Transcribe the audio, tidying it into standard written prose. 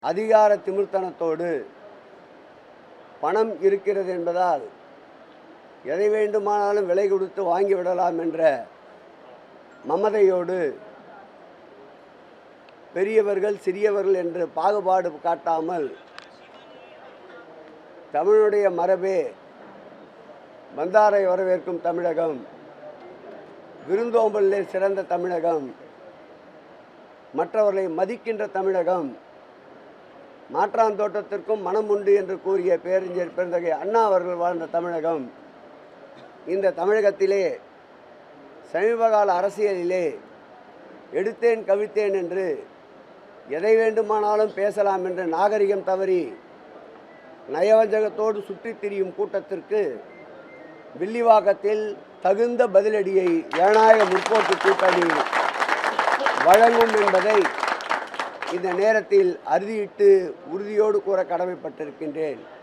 அதிகார திமிர்த்தனத்தோடு பணம் இருக்கிறது என்பதால் எதை வேண்டுமானாலும் விலை கொடுத்து வாங்கிவிடலாம் என்ற மமதையோடு பெரியவர்கள் சிறியவர்கள் என்று பாகுபாடு காட்டாமல் தமிழுடைய மரபே வந்தாரை வரவேற்கும் தமிழகம், விருந்தோம்பலிலே சிறந்த தமிழகம், மற்றவர்களை மதிக்கின்ற தமிழகம், மாற்றான் தோட்டத்திற்கும் மனம் உண்டு என்று கூறிய பேரறிஞர் பெருந்தகை அண்ணா அவர்கள் வாழ்ந்த தமிழகம். இந்த தமிழகத்திலே சமீபகால அரசியலிலே எடுத்தேன் கவிழ்த்தேன் என்று எதை வேண்டுமானாலும் பேசலாம் என்று நாகரிகம் தவறி நயவஞ்சகத்தோடு சுற்றித் திரியும் கூட்டத்திற்கு வில்லிவாக்கத்தில் தகுந்த பதிலடியை ஜனநாயக முற்போக்கு கூட்டணி வழங்கும் என்பதை இந்த நேரத்தில் அறுதியிட்டு உறுதியோடு கூற கடமைப்பட்டிருக்கின்றேன்.